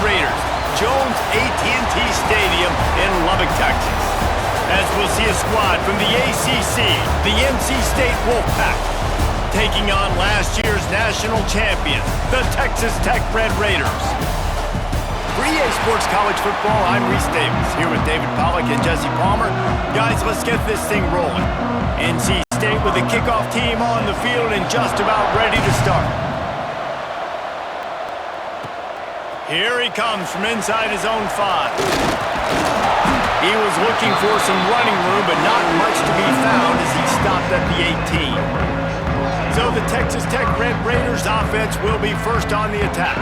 Raiders, Jones AT&T Stadium in Lubbock, Texas. As we'll see a squad from the ACC, the NC State Wolfpack, taking on last year's national champions, the Texas Tech Red Raiders. For EA Sports College Football, I'm Reese Davis, here with David Pollack and Jesse Palmer. Guys, let's get this thing rolling. NC State with the kickoff team on the field and just about ready to start. Here he comes from inside his own 5. He was looking for some running room, but not much to be found as he stopped at the 18. So the Texas Tech Red Raiders offense will be first on the attack.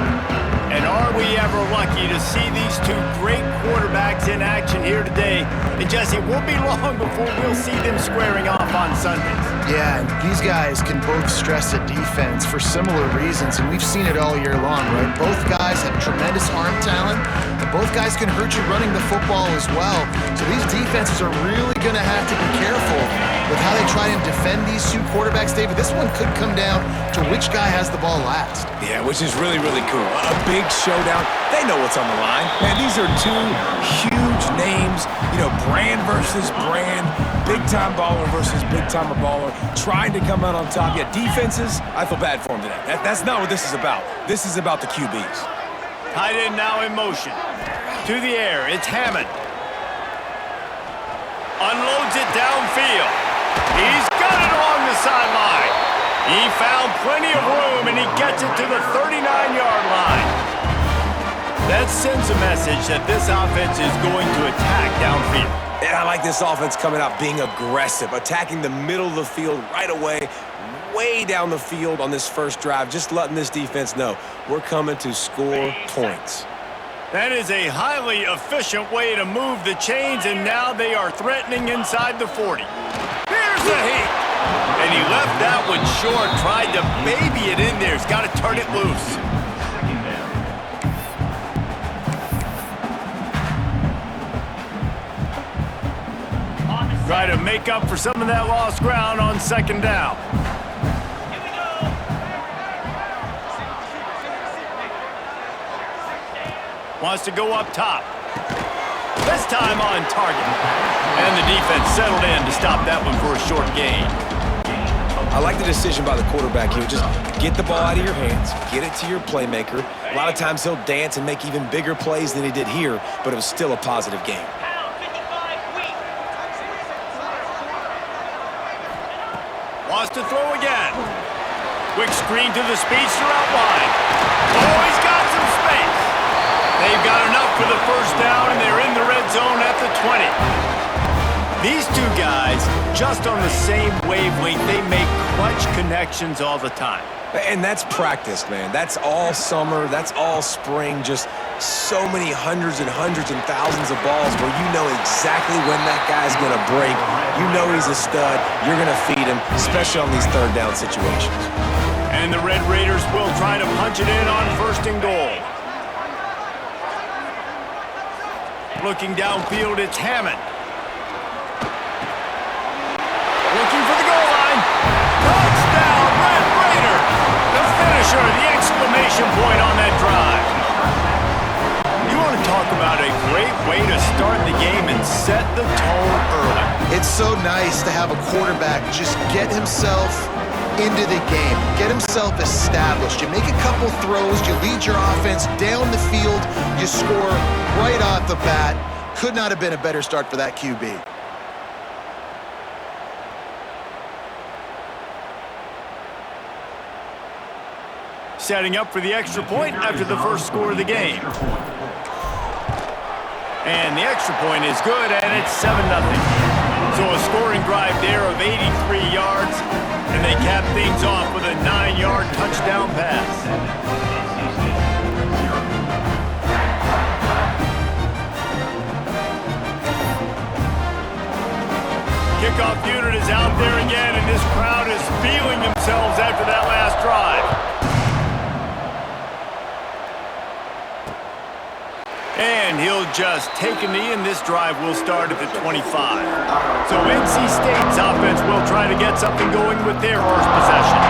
And are we ever lucky to see these two great quarterbacks in action here today? And Jesse, it won't be long before we'll see them squaring off on Sundays. Yeah, and these guys can both stress a defense for similar reasons, and we've seen it all year long, right? Both guys have tremendous arm talent, and both guys can hurt you running the football as well. So these defenses are really going to have to be careful with how they try and defend these two quarterbacks, David. This one could come down to which guy has the ball last. Yeah, which is really, really cool. A big showdown. They know what's on the line. Man, these are two huge names. You know, brand versus brand. Big-time baller versus big-time baller. Trying to come out on top. Yeah, defenses, I feel bad for them today. That's not what this is about. This is about the QBs. Tight end now in motion. To the air, it's Hammond. Unloads it downfield. He's got it along the sideline. He found plenty of room, and he gets it to the 39-yard line. That sends a message that this offense is going to attack downfield. And I like this offense coming out being aggressive, attacking the middle of the field right away, way down the field on this first drive, just letting this defense know we're coming to score points. That is a highly efficient way to move the chains, and now they are threatening inside the 40. Here's the heat. And he left that one short, tried to baby it in there. He's got to turn it loose. Try to make up for some of that lost ground on second down. Wants to go up top. This time on target. And the defense settled in to stop that one for a short gain. I like the decision by the quarterback here. Just get the ball out of your hands, get it to your playmaker. A lot of times he'll dance and make even bigger plays than he did here, but it was still a positive game. Wants to throw again. Quick screen to the speedster out wide. Oh, he's got some space. They've got enough for the first down, and they're in the red zone at the 20. These two guys, just on the same wavelength, they make clutch connections all the time. And that's practice, man. That's all summer. That's all spring. Just so many hundreds and thousands of balls where you know exactly when that guy's going to break. You know he's a stud. You're going to feed him, especially on these third down situations. And the Red Raiders will try to punch it in on first and goal. Looking downfield, it's Hammond. Looking for the goal line. Touchdown, Red Raider! The finisher, the exclamation point on that drive. You want to talk about a great way to start the game and set the tone early. It's so nice to have a quarterback just get himself into the game, get himself established. You make a couple throws, you lead your offense down the field, you score right off the bat. Could not have been a better start for that QB. Setting up for the extra point after the first score of the game. And the extra point is good, and it's 7-0. So a scoring drive there of 83 yards, and they cap things off with a 9-yard touchdown pass. Kickoff unit is out there again, and this crowd is feeling themselves after that last drive. And he'll just take a knee, and this drive will start at the 25. So NC State's offense will try to get something going with their first possession.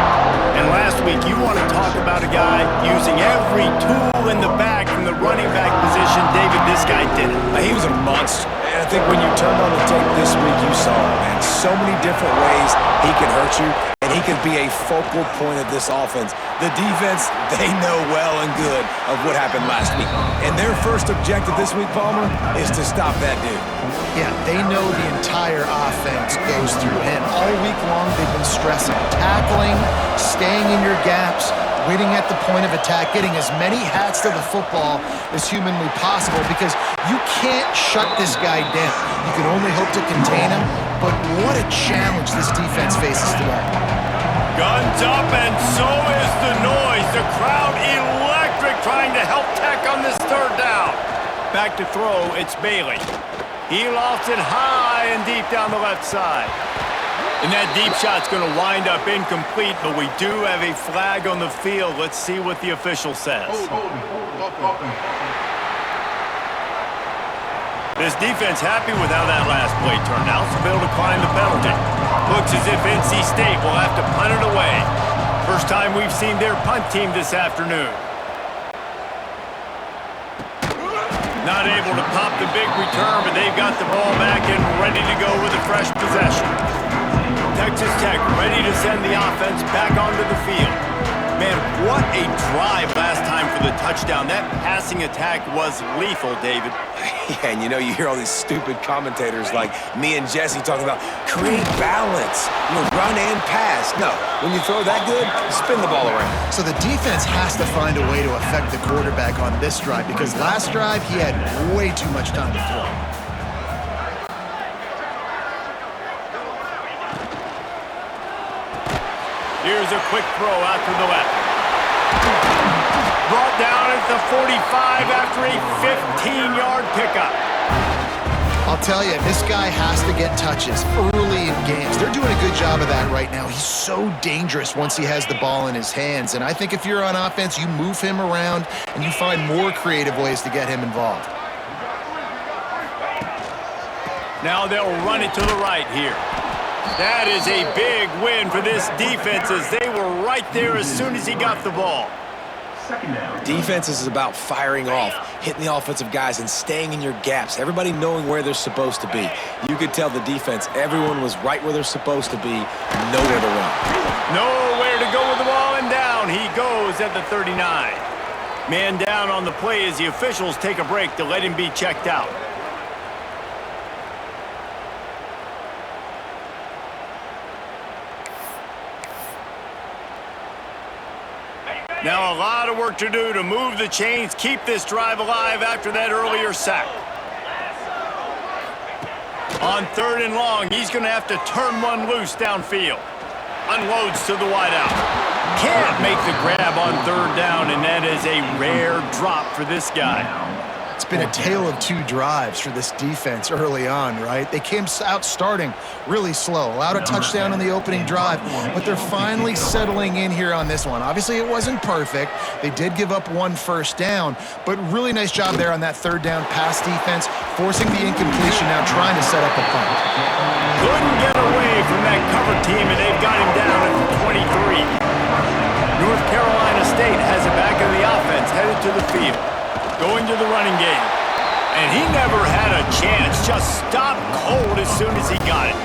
And last week, you want to talk about a guy using every tool in the bag from the running back position. David, this guy did it. He was a monster. And I think when you turned on the tape this week, you saw it, man. So many different ways he can hurt you, and he could be a focal point of this offense. The defense, they know well and good of what happened last week. And their first objective this week, Palmer, is to stop that dude. Yeah, they know the entire offense goes through him. All week long, they've been stressing tackling, staying in your gaps, waiting at the point of attack, getting as many hats to the football as humanly possible, because you can't shut this guy down. You can only hope to contain him, but what a challenge this defense faces today. Guns up, and so is the noise. The crowd electric, trying to help Tech on this third down. Back to throw, it's Bailey. He lofts it high and deep down the left side. And that deep shot's going to wind up incomplete, but we do have a flag on the field. Let's see what the official says. This defense happy with how that last play turned out, so they'll decline the penalty. Looks as if NC State will have to punt it away. First time we've seen their punt team this afternoon. Not able to pop the big return, but they've got the ball back and ready to go with a fresh possession. Texas Tech ready to send the offense back onto the field. Man, what a drive last time for the touchdown. That passing attack was lethal, David. Yeah, and you hear all these stupid commentators like me and Jesse talking about create balance, run and pass. No, when you throw that good, spin the ball around. So the defense has to find a way to affect the quarterback on this drive, because last drive he had way too much time to throw. Here's a quick throw out to the left. Brought down at the 45 after a 15-yard pickup. I'll tell you, this guy has to get touches early in games. They're doing a good job of that right now. He's so dangerous once he has the ball in his hands. And I think if you're on offense, you move him around and you find more creative ways to get him involved. Now they'll run it to the right here. That is a big win for this defense, as they were right there as soon as he got the ball. Defense is about firing off, hitting the offensive guys, and staying in your gaps. Everybody knowing where they're supposed to be. You could tell the defense, everyone was right where they're supposed to be, nowhere to run. Nowhere to go with the ball, and down he goes at the 39. Man down on the play as the officials take a break to let him be checked out. Now a lot of work to do to move the chains, keep this drive alive after that earlier sack. On 3rd and long, he's going to have to turn one loose downfield. Unloads to the wideout. Can't make the grab on 3rd down, and that is a rare drop for this guy. It's been a tale of two drives for this defense early on, right? They came out starting really slow, allowed a touchdown on the opening drive, but they're finally settling in here on this one. Obviously, it wasn't perfect. They did give up one first down, but really nice job there on that 3rd down pass defense, forcing the incompletion, now trying to set up a punt. Couldn't get away from that cover team, and they've got him down at the 23. North Carolina State has it back in the offense, headed to the field. Going to the running game. And he never had a chance. Just stopped cold as soon as he got it.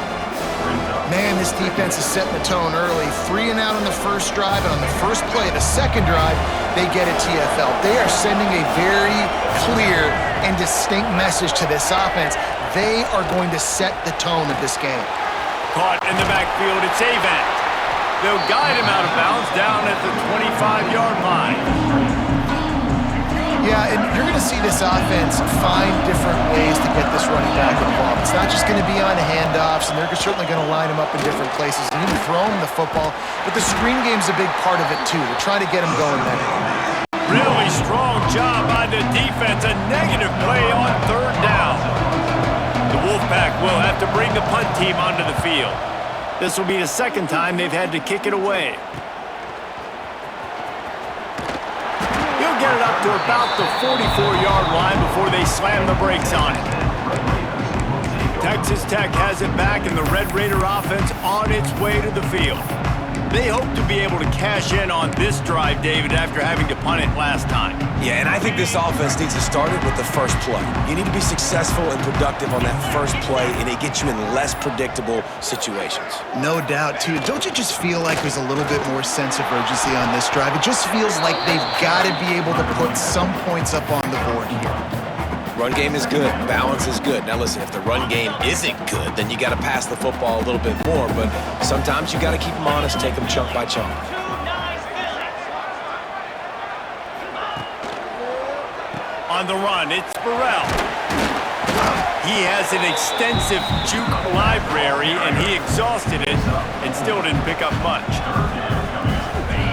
Man, this defense is setting the tone early. 3 and out on the first drive, and on the first play of the second drive, they get a TFL. They are sending a very clear and distinct message to this offense. They are going to set the tone of this game. Caught in the backfield, it's Avant. They'll guide him out of bounds down at the 25-yard line. Yeah, and you're going to see this offense find different ways to get this running back involved. It's not just going to be on handoffs, and they're certainly going to line him up in different places and even throw him the football. But the screen game's a big part of it, too. They're trying to get him going there. Really strong job by the defense. A negative play on 3rd down. The Wolfpack will have to bring the punt team onto the field. This will be the second time they've had to kick it away. get it up to about the 44-yard line before they slam the brakes on it. Texas Tech has it back, and the Red Raider offense on its way to the field. They hope to be able to cash in on this drive, David, after having to punt it last time. Yeah, and I think this offense needs to start it with the first play. You need to be successful and productive on that first play, and it gets you in less predictable situations. No doubt, too. Don't you just feel like there's a little bit more sense of urgency on this drive? It just feels like they've got to be able to put some points up on the board here. Run game is good. Balance is good. Now listen, if the run game isn't good, then you got to pass the football a little bit more. But sometimes you got to keep them honest, take them chunk by chunk. On the run, it's Burrell. He has an extensive juke library, and he exhausted it and still didn't pick up much.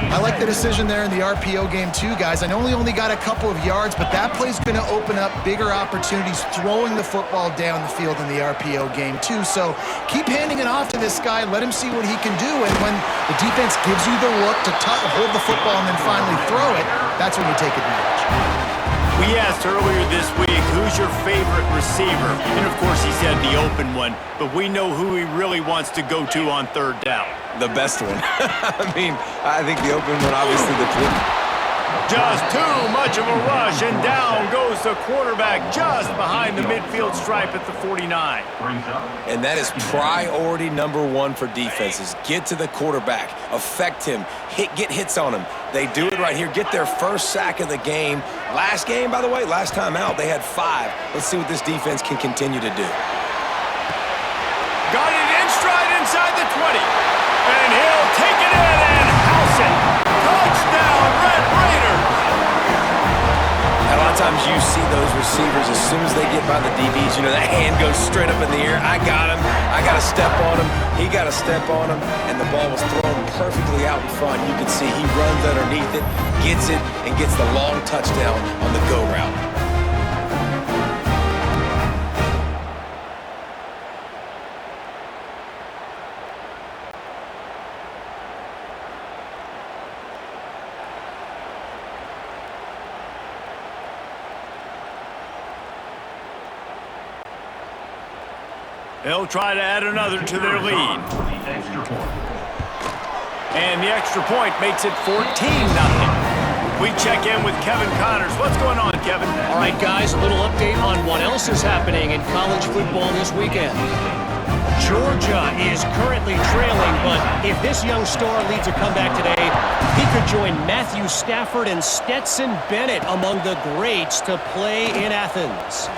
I like the decision there in the RPO game too, guys. I know he only got a couple of yards, but that play's going to open up bigger opportunities throwing the football down the field in the RPO game too. So keep handing it off to this guy. Let him see what he can do. And when the defense gives you the look to hold the football and then finally throw it, that's when you take advantage. We asked earlier this week, who's your favorite receiver? And of course he said the open one, but we know who he really wants to go to on third down. The best one. I mean, I think the open one, obviously the twin. Just too much of a rush, and down goes the quarterback just behind the midfield stripe at the 49. And that is priority number one for defenses. Get to the quarterback, affect him, get hits on him. They do it right here. Get their first sack of the game. Last game, by the way, last time out, they had 5. Let's see what this defense can continue to do. Got it in stride inside the 20. And he'll take it in and house it. Touchdown, Red Raiders! A lot of times you see those receivers, as soon as they get by the DBs, you know, that hand goes straight up in the air. I got him. I got to step on him. He got to step on him. And the ball was thrown perfectly out in front. You can see he runs underneath it, gets it, and gets the long touchdown on the go route. They'll try to add another to their lead. And the extra point makes it 14-0. We check in with Kevin Connors. What's going on, Kevin? All right, guys, a little update on what else is happening in college football this weekend. Georgia is currently trailing, but if this young star leads a comeback today, he could join Matthew Stafford and Stetson Bennett among the greats to play in Athens.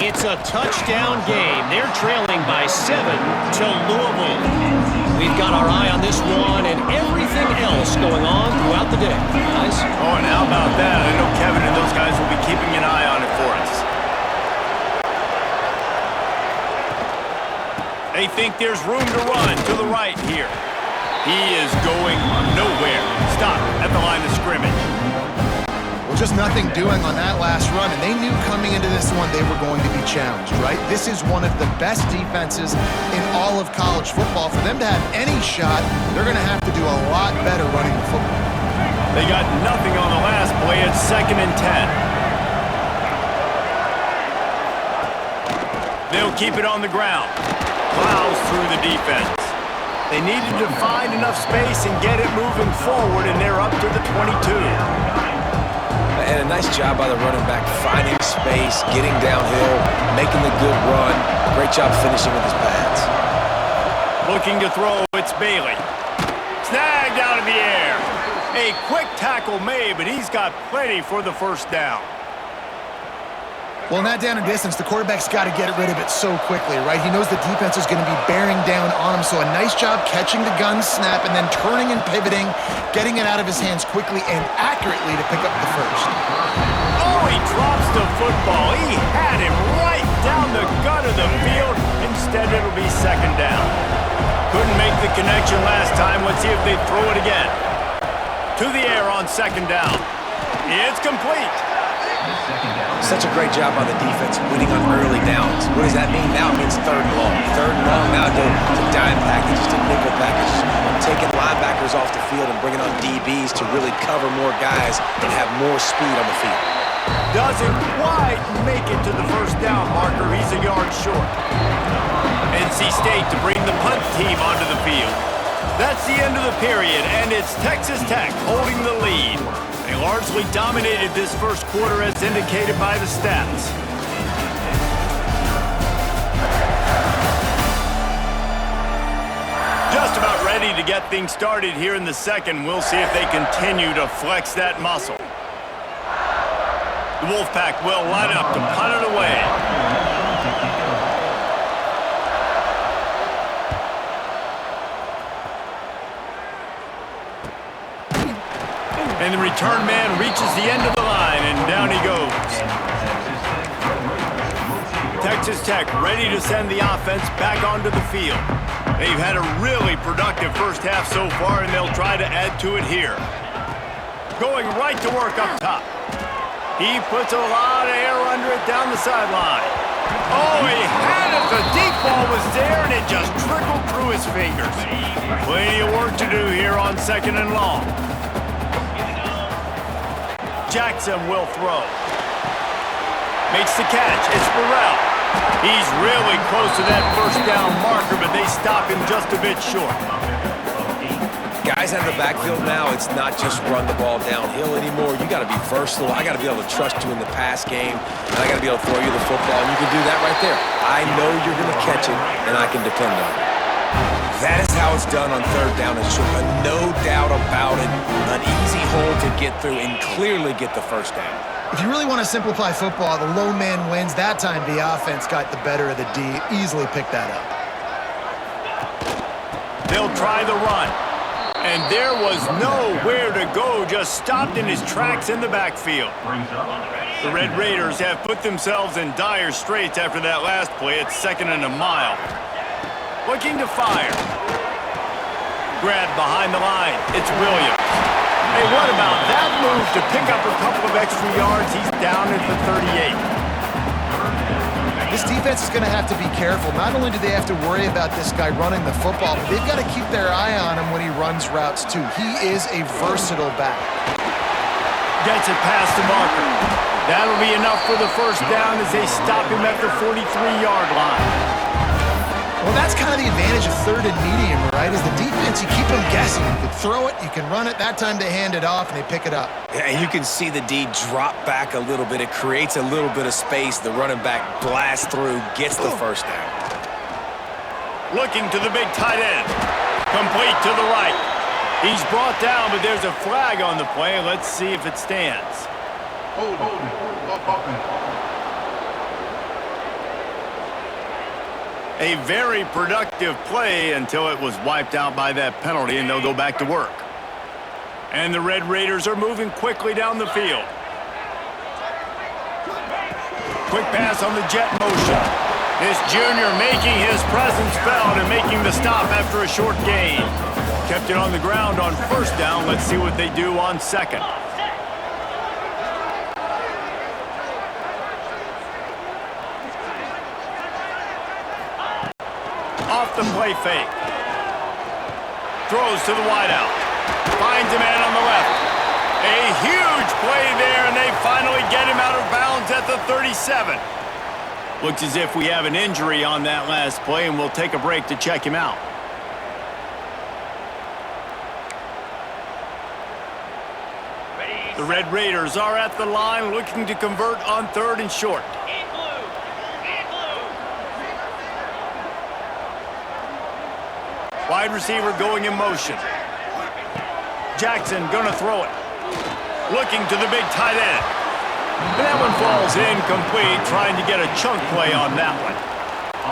It's a touchdown game. They're trailing by 7 to Louisville. We've got our eye on this one and everything else going on throughout the day. Guys? Oh, and how about that? I know Kevin and those guys will be keeping an eye on it for us. They think there's room to run to the right here. He is going nowhere. Stop at the line of scrimmage. Well, just nothing doing on that last run, and they knew coming into this one they were going to be challenged, right? This is one of the best defenses in all of college football. For them to have any shot, they're going to have to do a lot better running the football. They got nothing on the last play. It's 2nd and 10. They'll keep it on the ground. Plows through the defense. They needed to find enough space and get it moving forward, and they're up to the 22. And a nice job by the running back, finding space, getting downhill, making the good run. Great job finishing with his pads. Looking to throw, it's Bailey. Snagged out of the air. A quick tackle made, but he's got plenty for the first down. Well, in that down and distance, the quarterback's got to get rid of it so quickly, right? He knows the defense is going to be bearing down on him, so a nice job catching the gun snap and then turning and pivoting, getting it out of his hands quickly and accurately to pick up the first. Oh, he drops the football. He had him right down the gut of the field. Instead, it'll be 2nd down. Couldn't make the connection last time. Let's see if they throw it again. To the air on 2nd down. It's complete. Such a great job by the defense winning on early downs. What does that mean? Now it means 3rd and long. 3rd and long, now go to dime packages, to nickel packages. I'm taking linebackers off the field and bringing on DBs to really cover more guys and have more speed on the field. Doesn't quite make it to the first down marker. He's a yard short. NC State to bring the punt team onto the field. That's the end of the period, and it's Texas Tech holding the lead. They largely dominated this first quarter as indicated by the stats. Just about ready to get things started here in the second. We'll see if they continue to flex that muscle. The Wolfpack will line up to punt it away. And the return man reaches the end of the line, and down he goes. Texas Tech ready to send the offense back onto the field. They've had a really productive first half so far, and they'll try to add to it here. Going right to work up top. He puts a lot of air under it down the sideline. Oh, he had it. The deep ball was there, and it just trickled through his fingers. Plenty of work to do here on 2nd and long. Jackson will throw. Makes the catch. It's Burrell. He's really close to that first down marker, but they stop him just a bit short. Guys out of the backfield now, it's not just run the ball downhill anymore. You got to be versatile. I got to be able to trust you in the pass game, and I got to be able to throw you the football, and you can do that right there. I know you're going to catch it, and I can depend on it. That is how it's done on 3rd down and short. No doubt about it. An easy hole to get through and clearly get the first down. If you really want to simplify football, the low man wins. That time the offense got the better of the D. Easily picked that up. They'll try the run. And there was nowhere to go, just stopped in his tracks in the backfield. The Red Raiders have put themselves in dire straits after that last play. It's 2nd and a mile. Looking to fire. Grab behind the line. It's Williams. Hey, what about that move to pick up a couple of extra yards? He's down at the 38. This defense is going to have to be careful. Not only do they have to worry about this guy running the football, but they've got to keep their eye on him when he runs routes too. He is a versatile back. Gets it past the marker. That'll be enough for the first down as they stop him at the 43-yard line. Well, that's kind of the advantage of 3rd and medium, right? Is the defense, you keep them guessing. You can throw it, you can run it. That time they hand it off and they pick it up. Yeah, and you can see the D drop back a little bit. It creates a little bit of space. The running back blasts through, gets the first down. Looking to the big tight end. Complete to the right. He's brought down, but there's a flag on the play. Let's see if it stands. A very productive play until it was wiped out by that penalty, and they'll go back to work. And the Red Raiders are moving quickly down the field. Quick pass on the jet motion. This junior making his presence felt and making the stop after a short gain. Kept it on the ground on 1st down. Let's see what they do on 2nd. Off the play fake. Throws to the wideout. Finds a man on the left. A huge play there, and they finally get him out of bounds at the 37. Looks as if we have an injury on that last play, and we'll take a break to check him out. The Red Raiders are at the line looking to convert on 3rd and short. Wide receiver going in motion. Jackson gonna throw it. Looking to the big tight end. And that one falls incomplete, trying to get a chunk play on that one.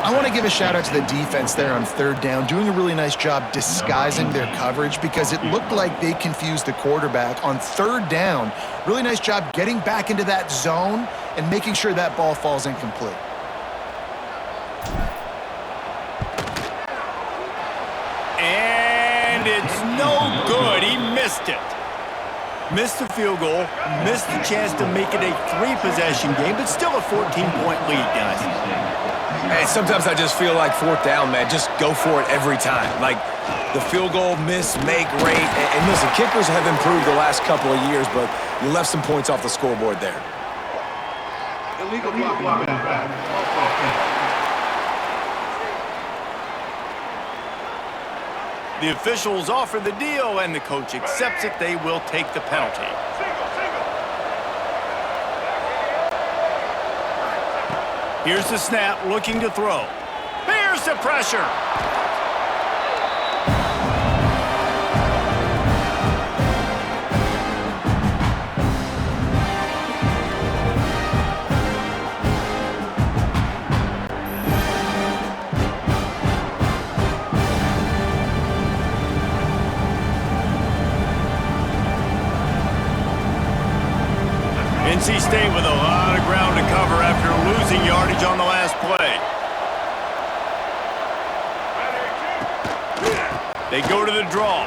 I want to give a shout out to the defense there on 3rd down, doing a really nice job disguising their coverage because it looked like they confused the quarterback on 3rd down. Really nice job getting back into that zone and making sure that ball falls incomplete. And it's no good. He missed it. Missed the field goal, missed the chance to make it a 3-possession game, but still a 14-point lead, guys. Hey, sometimes I just feel like fourth down, man. Just go for it every time. Like the field goal miss, make rate. And listen, kickers have improved the last couple of years, but you left some points off the scoreboard there. Illegal block. The officials offer the deal, and the coach accepts it. They will take the penalty. Here's the snap, looking to throw. Here's the pressure. NC State with a lot of ground to cover after losing yardage on the last play. They go to the draw.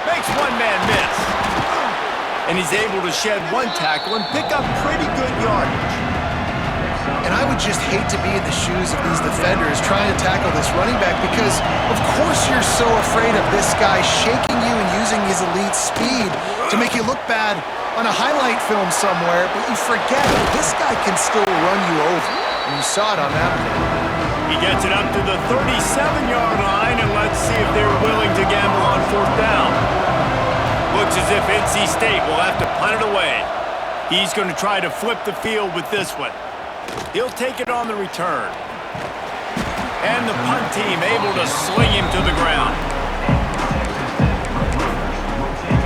Makes one man miss. And he's able to shed one tackle and pick up pretty good yardage. And I would just hate to be in the shoes of these defenders trying to tackle this running back because, of course, you're so afraid of this guy shaking you and using his elite speed to make you look bad on a highlight film somewhere, but you forget this guy can still run you over. And you saw it on that play. He gets it up to the 37-yard line, and let's see if they're willing to gamble on fourth down. Looks as if NC State will have to punt it away. He's going to try to flip the field with this one. He'll take it on the return. And the punt team able to sling him to the ground.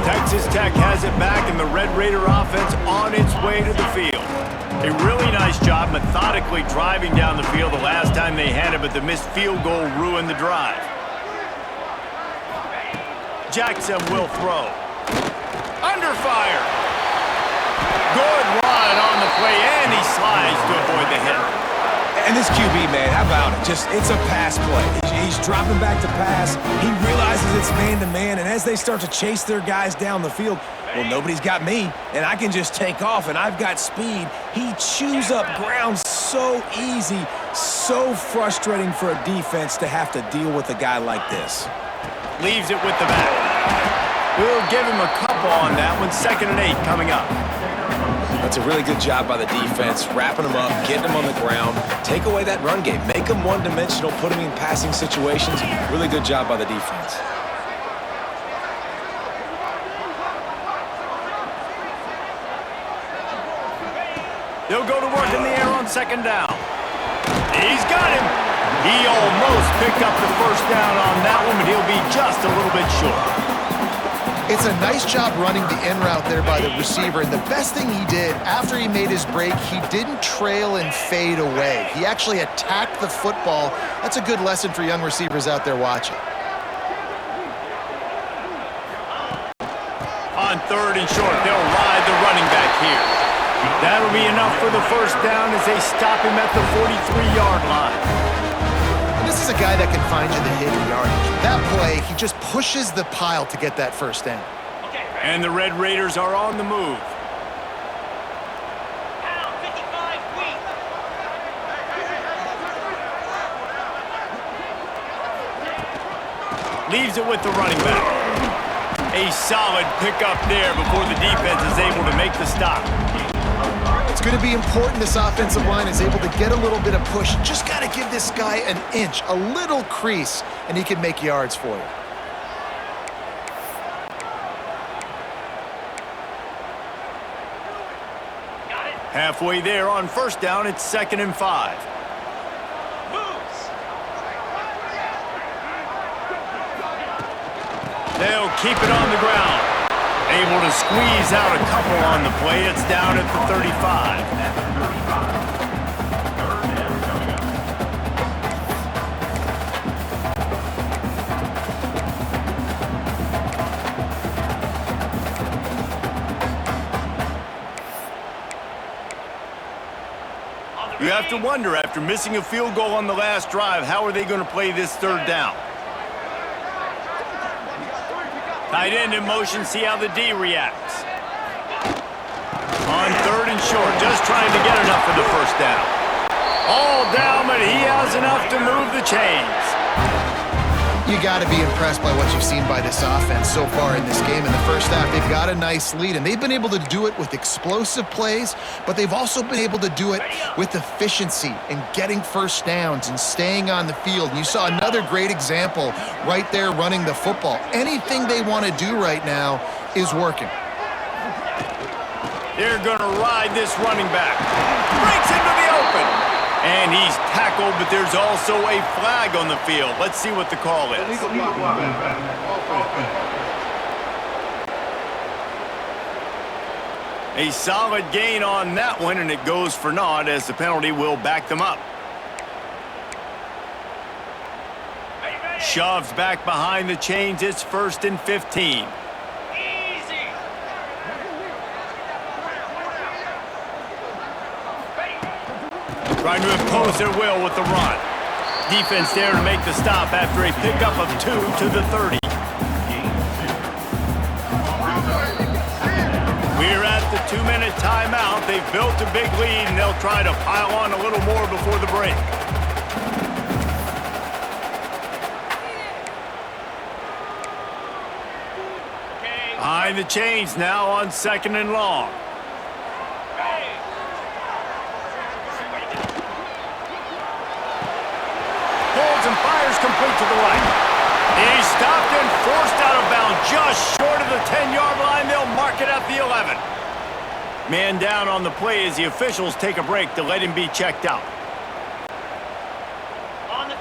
Texas Tech has it back, and the Red Raider offense on its way to the field. A really nice job methodically driving down the field the last time they had it, but the missed field goal ruined the drive. Jackson will throw. Under fire. Good run on the play, and he slides to avoid the hit. And this QB, man, how about it? It's a pass play. He's dropping back to pass. He realizes it's man-to-man, and as they start to chase their guys down the field, well, nobody's got me, and I can just take off, and I've got speed. He chews up ground so easy, so frustrating for a defense to have to deal with a guy like this. Leaves it with the back. We'll give him a couple on that one. 2nd and 8 coming up. That's a really good job by the defense, wrapping them up, getting them on the ground. Take away that run game. Make them one-dimensional, put them in passing situations. Really good job by the defense. They'll go to work in the air on 2nd down. He's got him. He almost picked up the first down on that one, but he'll be just a little bit short. It's a nice job running the in route there by the receiver, and the best thing he did after he made his break, he didn't trail and fade away. He actually attacked the football. That's a good lesson for young receivers out there watching. On 3rd and short, they'll ride the running back here. That'll be enough for the first down as they stop him at the 43-yard line. This is a guy that can find you the hidden yardage. That play, he just pushes the pile to get that first down. And the Red Raiders are on the move. Leaves it with the running back. A solid pickup there before the defense is able to make the stop. It's going to be important this offensive line is able to get a little bit of push. Just got to give this guy an inch, a little crease, and he can make yards for you. Halfway there on 1st down, it's 2nd and 5. They'll keep it on the ground. Able to squeeze out a couple on the play. It's down at the 35. You have to wonder, after missing a field goal on the last drive, how are they going to play this 3rd down? Tight end in motion, see how the D reacts. On 3rd and short, just trying to get enough for the first down. All down, but he has enough to move the chains. You got to be impressed by what you've seen by this offense so far in this game. In the first half, they've got a nice lead, and they've been able to do it with explosive plays, but they've also been able to do it with efficiency and getting first downs and staying on the field. And you saw another great example right there running the football. Anything they want to do right now is working. They're going to ride this running back. Breaks into the open. And he's tackled, but there's also a flag on the field. Let's see what the call is. Illegal block. A solid gain on that one, and it goes for naught as the penalty will back them up. Shoves back behind the chains. It's 1st and 15. Trying to impose their will with the run. Defense there to make the stop after a pickup of 2 to the 30. We're at the 2-minute timeout. They've built a big lead, and they'll try to pile on a little more before the break. Behind the chains now on 2nd and long. Pulls and fires complete to the right. He's stopped and forced out of bounds just short of the 10-yard line. They'll mark it at the 11. Man down on the play as the officials take a break to let him be checked out.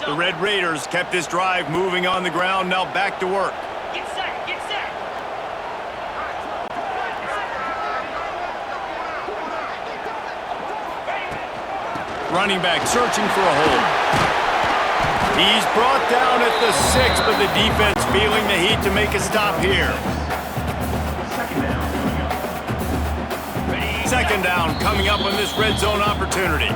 The Red Raiders kept this drive moving on the ground, now back to work. Get set, get set. Running back searching for a hole. He's brought down at the 6, but the defense feeling the heat to make a stop here. Second down coming up on this red zone opportunity.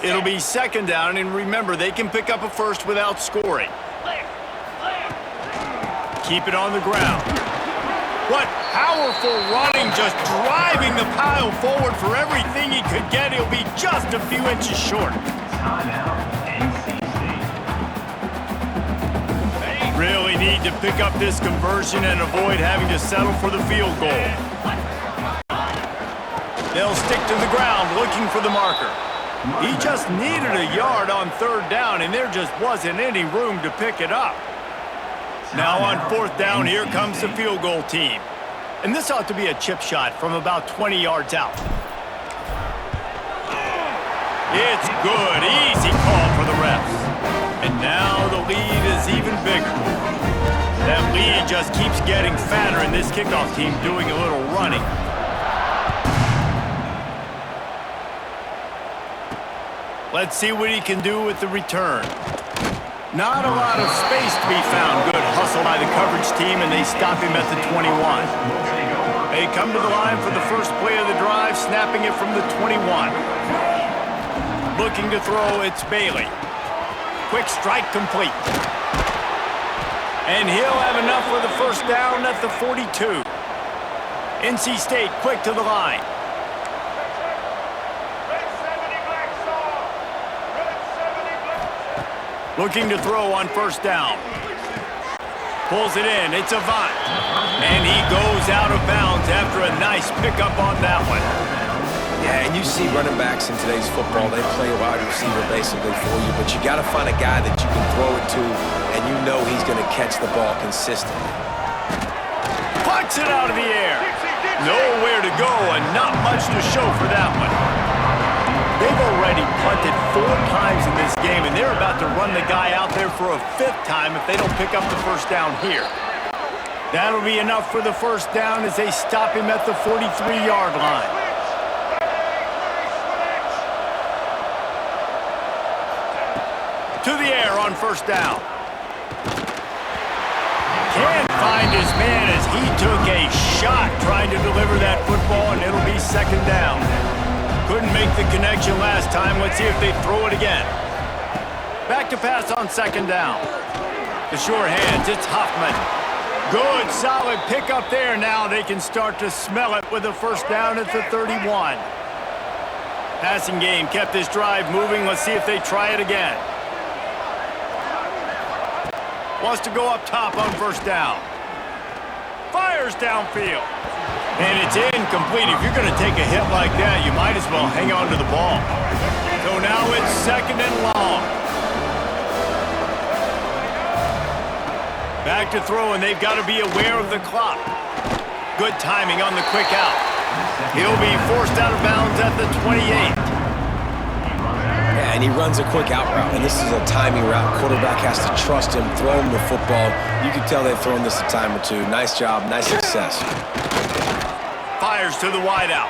It'll be 2nd down, and remember, they can pick up a first without scoring. Keep it on the ground. What powerful running, just driving the pile forward for everything he could get. He'll be just a few inches short. Really need to pick up this conversion and avoid having to settle for the field goal. They'll stick to the ground looking for the marker. He just needed a yard on 3rd down, and there just wasn't any room to pick it up. Now on 4th down, here comes the field goal team. And this ought to be a chip shot from about 20 yards out. It's good. Easy call for the refs. And now the lead is even bigger. That lead just keeps getting fatter, and this kickoff team doing a little running. Let's see what he can do with the return. Not a lot of space to be found. Good hustle by the coverage team, and they stop him at the 21. They come to the line for the first play of the drive, snapping it from the 21. Looking to throw, it's Bailey. Quick strike complete. And he'll have enough for the first down at the 42. NC State quick to the line. Looking to throw on 1st down. Pulls it in. It's Avant. And he goes out of bounds after a nice pickup on that one. Yeah, and you see running backs in today's football, they play a wide receiver basically for you, but you got to find a guy that you can throw it to, and you know he's going to catch the ball consistently. Puts it out of the air. Nowhere to go, and not much to show for that one. They've already punted 4 times in this game, and they're about to run the guy out there for a 5th time if they don't pick up the first down here. That'll be enough for the first down as they stop him at the 43-yard line. To the air on 1st down. Can't Can't find his man as he took a shot trying to deliver that football, and it'll be second down. Couldn't make the connection last time. Let's see if they throw it again. Back to pass on second down. The sure hands, it's Hoffman. Good, solid pickup there. Now they can start to smell it with a first down at the 31. Passing game kept this drive moving. Let's see if they try it again. Wants to go up top on first down. Fires downfield. And it's incomplete. If you're going to take a hit like that, you might as well hang on to the ball. So now it's second and long. Back to throw, and they've got to be aware of the clock. Good timing on the quick out. He'll be forced out of bounds at the 28. Yeah, and he runs a quick out route, and this is a timing route. Quarterback has to trust him, throw him the football. You can tell they've thrown this a time or two. Nice job, nice success. Fires to the wideout.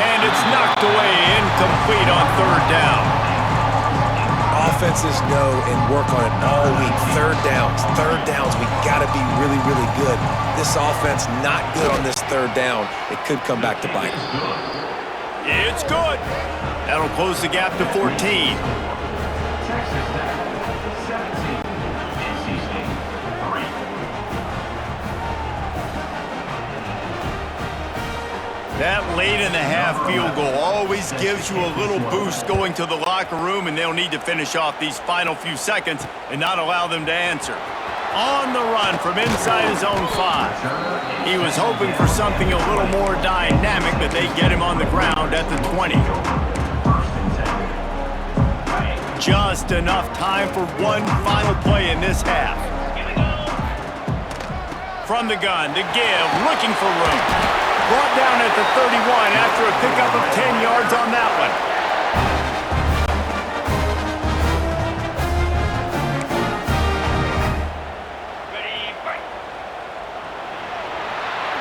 And it's knocked away, incomplete on third down. Offenses know and work on it all week. Third downs. We got to be really, really good. This offense not good on this third down. It could come back to bite. It's good. That'll close the gap to 14. That late in the half field goal always gives you a little boost going to the locker room, and they'll need to finish off these final few seconds and not allow them to answer. On the run from inside his own 5. He was hoping for something a little more dynamic, but they get him on the ground at the 20. Just enough time for one final play in this half. From the gun, to give, looking for room. Brought down at the 31 after a pickup of 10 yards on that one.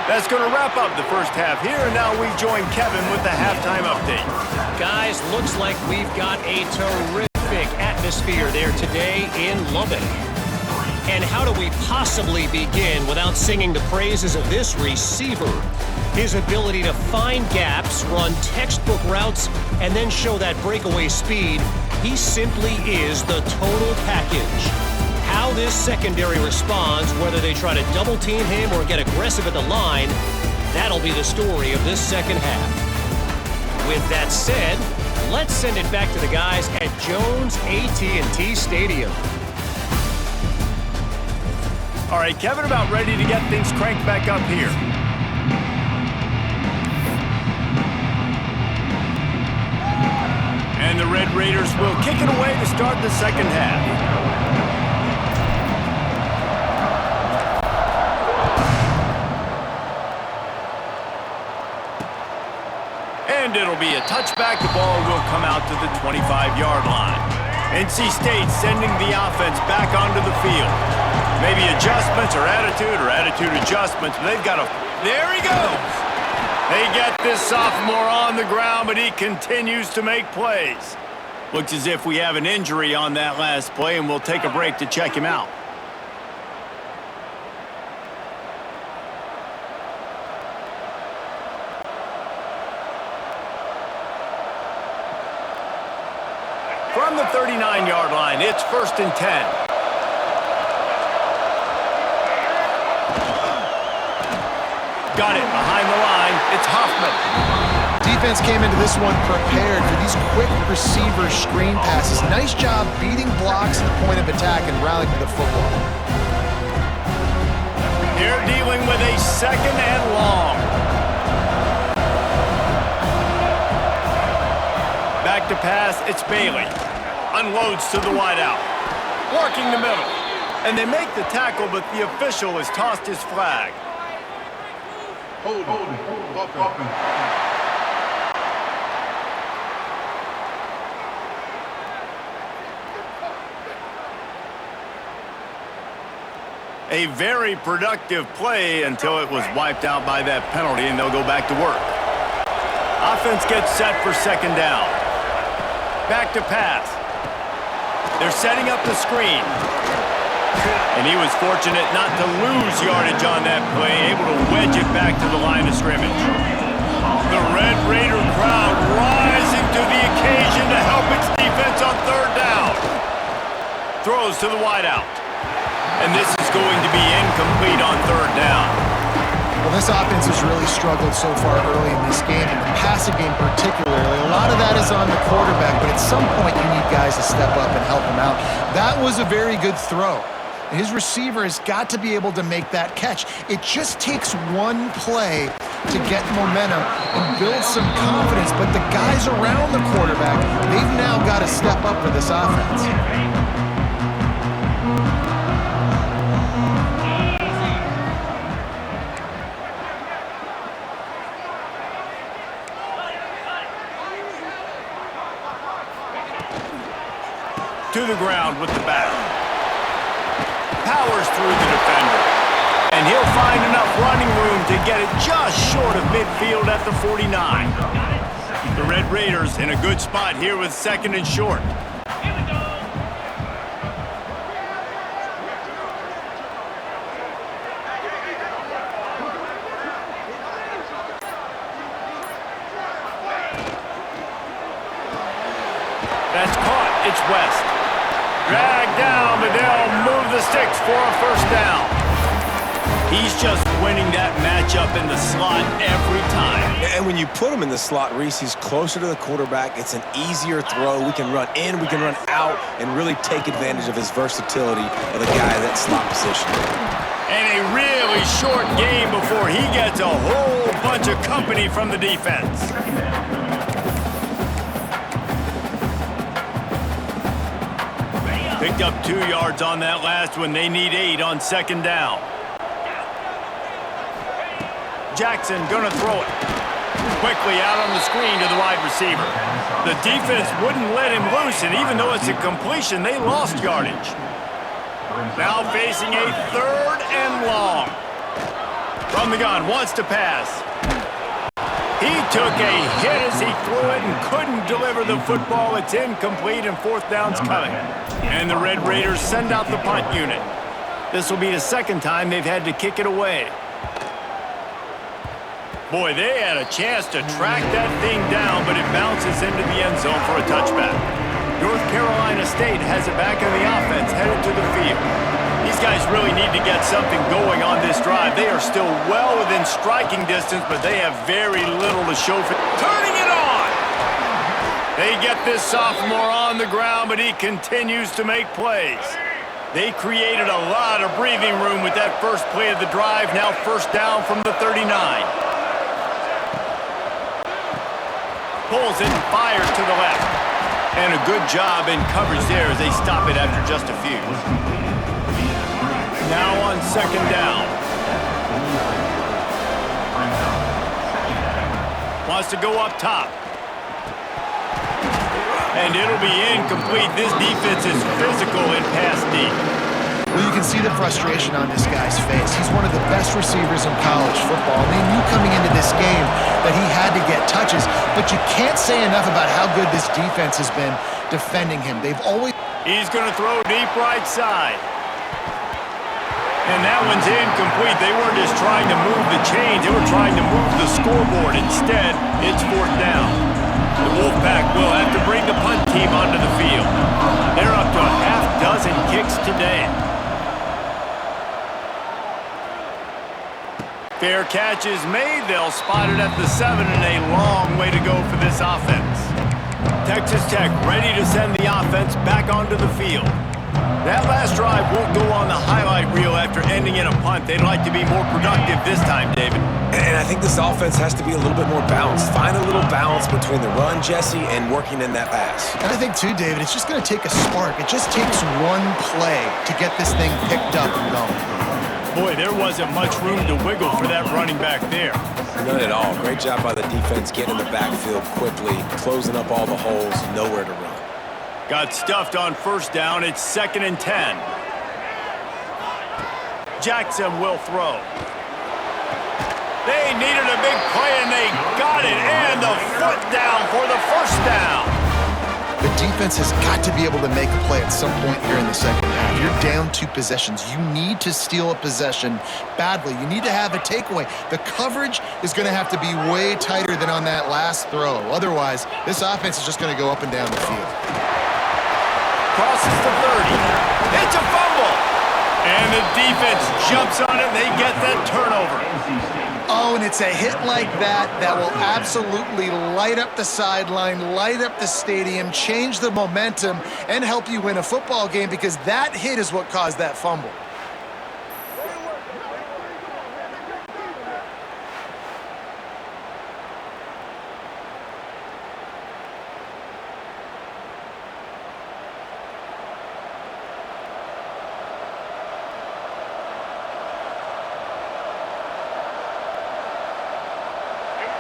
That's going to wrap up the first half here, and now we join Kevin with the halftime update. Guys, looks like we've got a terrific atmosphere there today in Lubbock. And how do we possibly begin without singing the praises of this receiver? His ability to find gaps, run textbook routes, and then show that breakaway speed. He simply is the total package. How this secondary responds, whether they try to double-team him or get aggressive at the line, that'll be the story of this second half. With that said, let's send it back to the guys at Jones AT&T Stadium. All right, Kevin, about ready to get things cranked back up here. And the Red Raiders will kick it away to start the second half. And it'll be a touchback. The ball will come out to the 25-yard line. NC State sending the offense back onto the field. Maybe adjustments or attitude adjustments, but they've got a... There he goes! They get this sophomore on the ground, but he continues to make plays. Looks as if we have an injury on that last play, and we'll take a break to check him out. From the 39-yard line, it's 1st and 10. Got it behind the line. It's Hoffman. Defense came into this one prepared for these quick receiver screen passes. Nice job beating blocks at the point of attack and rallying to the football. They're dealing with a second and long. Back to pass. It's Bailey. Unloads to the wideout. Working the middle. And they make the tackle, but the official has tossed his flag. Hold it. A very productive play until it was wiped out by that penalty, and they'll go back to work. Offense gets set for second down. Back to pass. They're setting up the screen. And he was fortunate not to lose yardage on that play, able to wedge it back to the line of scrimmage. The Red Raider crowd rising to the occasion to help its defense on third down. Throws to the wideout. And this is going to be incomplete on third down. Well, this offense has really struggled so far early in this game, and the passing game particularly. A lot of that is on the quarterback, but at some point you need guys to step up and help him out. That was a very good throw. His receiver has got to be able to make that catch. It just takes one play to get momentum and build some confidence, but the guys around the quarterback, they've now got to step up for this offense. To the ground with the back. Powers through the defender. And he'll find enough running room to get it just short of midfield at the 49. The Red Raiders in a good spot here with second and short. That's caught. It's West. Dragged down, but they'll move the sticks for a first down. He's just winning that matchup in the slot every time. And when you put him in the slot, Reese, he's closer to the quarterback. It's an easier throw. We can run in, we can run out, and really take advantage of his versatility of the guy in that slot position. And a really short game before he gets a whole bunch of company from the defense. Picked up 2 yards on that last one. They need 8 on second down. Jackson gonna throw it. Quickly out on the screen to the wide receiver. The defense wouldn't let him loose, and even though it's a completion, they lost yardage. Now facing a third and long. From the gun, wants to pass. He took a hit as he threw it and couldn't deliver the football. It's incomplete, and fourth down's coming. And the Red Raiders send out the punt unit. This will be the second time they've had to kick it away. Boy, they had a chance to track that thing down, but it bounces into the end zone for a touchback. North Carolina State has it back in the offense, headed to the field. These guys really need to get something going on this drive. They are still well within striking distance, but they have very little to show for turning it on. They get this sophomore on the ground, but he continues to make plays. They created a lot of breathing room with that first play of the drive. Now first down from the 39. Pulls it and fires to the left. And a good job in coverage there as they stop it after just a few. Now on second down. Wants to go up top. And it'll be incomplete. This defense is physical in pass deep. Well, you can see the frustration on this guy's face. He's one of the best receivers in college football. They knew coming into this game that he had to get touches, but you can't say enough about how good this defense has been defending him. They've always... He's going to throw deep right side. And that one's incomplete. They weren't just trying to move the chains. They were trying to move the scoreboard. Instead, it's fourth down. The Wolfpack will have to bring the punt team onto the field. They're up to a half dozen kicks today. Fair catch is made. They'll spot it at the 7, and a long way to go for this offense. Texas Tech ready to send the offense back onto the field. That last drive won't go on the highlight reel after ending in a punt. They'd like to be more productive this time, David. And I think this offense has to be a little bit more balanced. Find a little balance between the run, Jesse, and working in that pass. And I think, too, David, it's just going to take a spark. It just takes one play to get this thing picked up and going. Boy, there wasn't much room to wiggle for that running back there. None at all. Great job by the defense getting in the backfield quickly, closing up all the holes, nowhere to run. Got stuffed on first down. It's 2nd and 10. Jackson will throw. They needed a big play, and they got it. And the foot down for the first down. The defense has got to be able to make a play at some point here in the second half. you're down 2 possessions. You need to steal a possession badly. You need to have a takeaway. The coverage is going to have to be way tighter than on that last throw. Otherwise, this offense is just going to go up and down the field. Crosses the 30. It's a fumble. And the defense jumps on it. They get that turnover. Oh, and it's a hit like that will absolutely light up the sideline, light up the stadium, change the momentum, and help you win a football game, because that hit is what caused that fumble.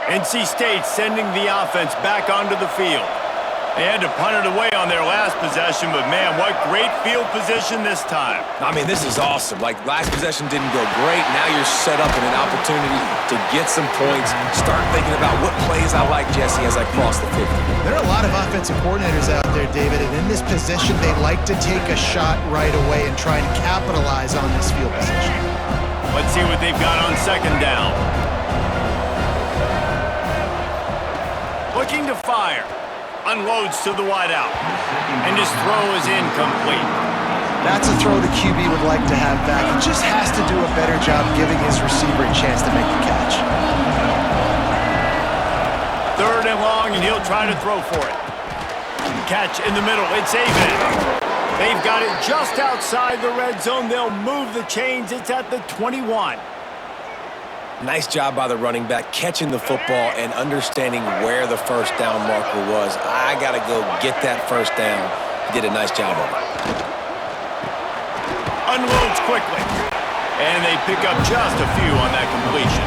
NC State sending the offense back onto the field. They had to punt it away on their last possession, but man, what great field position this time. I mean, this is awesome. Like, last possession didn't go great. Now you're set up in an opportunity to get some points. Start thinking about what plays I like, Jesse, as I cross the 50. There are a lot of offensive coordinators out there, David, and in this position, they like to take a shot right away and try and capitalize on this field position. Let's see what they've got on second down. Looking to fire. Unloads to the wideout. And his throw is incomplete. That's a throw the QB would like to have back. He just has to do a better job giving his receiver a chance to make the catch. Third and long, and he'll try to throw for it. Catch in the middle. It's Amen. They've got it just outside the red zone. They'll move the chains. It's at the 21. Nice job by the running back, catching the football and understanding where the first down marker was. I got to go get that first down. He did a nice job of it. Unloads quickly. And they pick up just a few on that completion.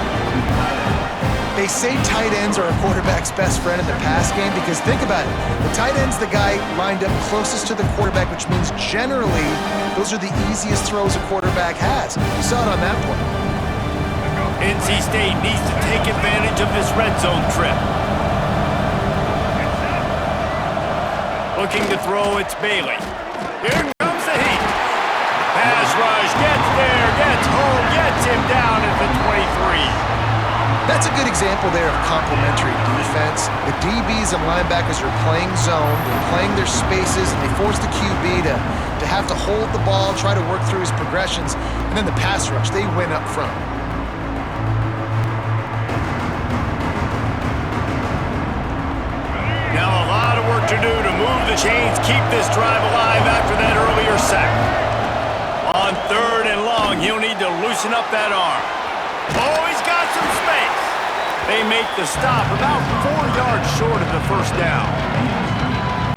They say tight ends are a quarterback's best friend in the pass game, because think about it. The tight end's the guy lined up closest to the quarterback, which means generally those are the easiest throws a quarterback has. You saw it on that point. NC State needs to take advantage of this red zone trip. Looking to throw, it's Bailey. Here comes the heat. Pass rush, gets there, gets home, gets him down at the 23. That's a good example there of complementary defense. The DBs and linebackers are playing zone, they're playing their spaces, and they force the QB to have to hold the ball, try to work through his progressions, and then the pass rush, they win up front. Now a lot of work to do to move the chains, keep this drive alive after that earlier sack. On third and long, he'll need to loosen up that arm. Oh, he's got some space. They make the stop about 4 yards short of the first down.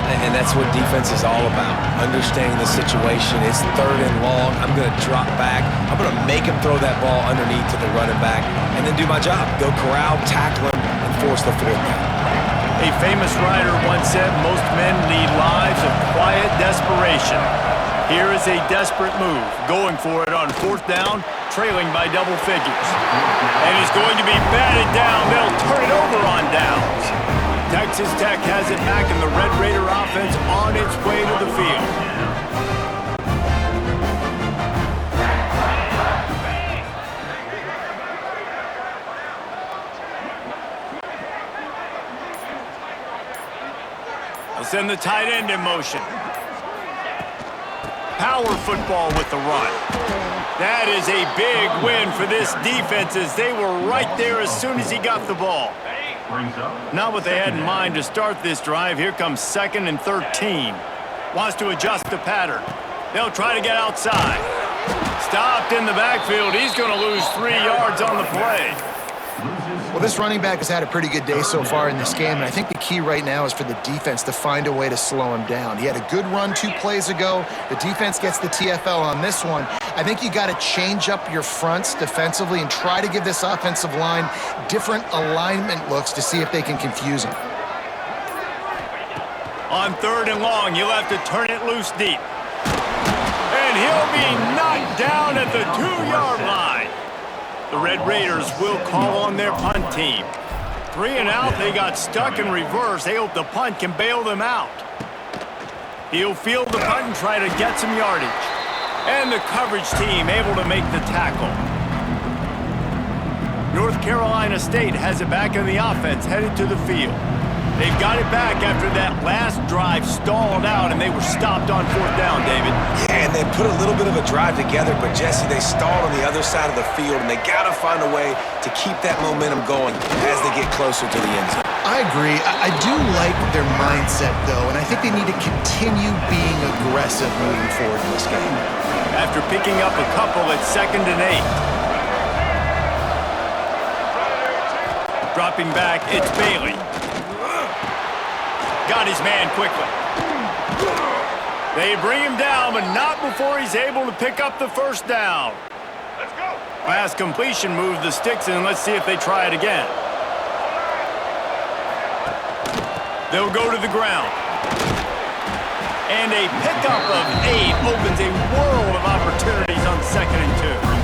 And that's what defense is all about, understanding the situation. It's third and long. I'm going to drop back. I'm going to make him throw that ball underneath to the running back and then do my job. Go corral, tackle him, and force the fourth down. A famous writer once said, most men lead lives of quiet desperation. Here is a desperate move, going for it on fourth down, trailing by double figures. And he's going to be batted down. They'll turn it over on downs. Texas Tech has it back, and the Red Raider offense on its way to the field. They'll send the tight end in motion. Power football with the run. That is a big win for this defense, as they were right there as soon as he got the ball. Not what they had in mind to start this drive. Here comes 2nd and 13. Wants to adjust the pattern. They'll try to get outside. Stopped in the backfield. He's going to lose 3 yards on the play. Well, this running back has had a pretty good day so far in this game, and I think the key right now is for the defense to find a way to slow him down. He had a good run 2 plays ago. The defense gets the TFL on this one. I think you got to change up your fronts defensively and try to give this offensive line different alignment looks to see if they can confuse him. On third and long, you'll have to turn it loose deep. And he'll be knocked down at the 2-yard line. The Red Raiders will call on their punt team. 3 and out, they got stuck in reverse. They hope the punt can bail them out. He'll field the punt and try to get some yardage. And the coverage team able to make the tackle. North Carolina State has it back in the offense, headed to the field. They've got it back after that last drive stalled out, and they were stopped on 4th down, David. Yeah, and they put a little bit of a drive together, but, Jesse, they stalled on the other side of the field, and they got to find a way to keep that momentum going as they get closer to the end zone. I agree. I do like their mindset, though, and I think they need to continue being aggressive moving forward in this game. After picking up a couple at 2nd and 8. Dropping back, it's Bailey. Got his man quickly. They bring him down, but not before he's able to pick up the 1st down. Let's go. Pass completion, move the sticks in. Let's see if they try it again. They'll go to the ground. And a pickup of 8 opens a world of opportunities on 2nd and 2.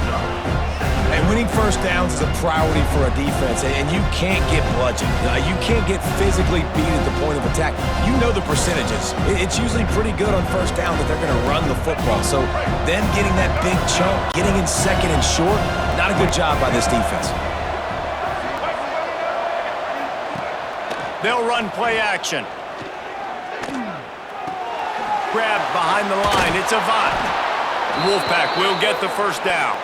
And winning 1st downs is a priority for a defense, and you can't get bludgeoned. You can't get physically beat at the point of attack. You know the percentages. It's usually pretty good on 1st down that they're going to run the football. So then getting that big chunk, getting in 2nd and short, not a good job by this defense. They'll run play action. Grabbed behind the line. It's Avant. Wolfpack will get the 1st down.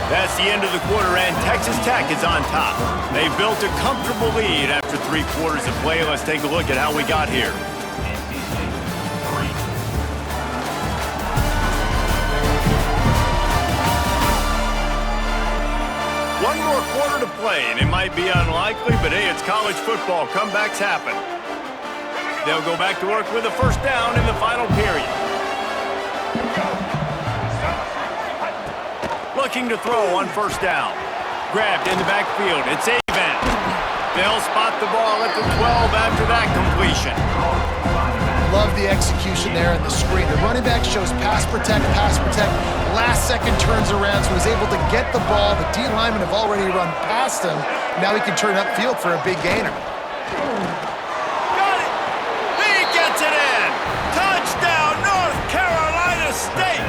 That's the end of the quarter, and Texas Tech is on top. They've built a comfortable lead after 3 quarters of play. Let's take a look at how we got here. One more quarter to play, and it might be unlikely, but hey, it's college football. Comebacks happen. They'll go back to work with a 1st down in the final period. Looking to throw on 1st down. Grabbed in the backfield. It's Avant. They'll spot the ball at the 12 after that completion. Love the execution there in the screen. The running back shows pass protect. Last second turns around, so he's able to get the ball. The D linemen have already run past him. Now he can turn upfield for a big gainer. Got it! He gets it in! Touchdown, North Carolina State!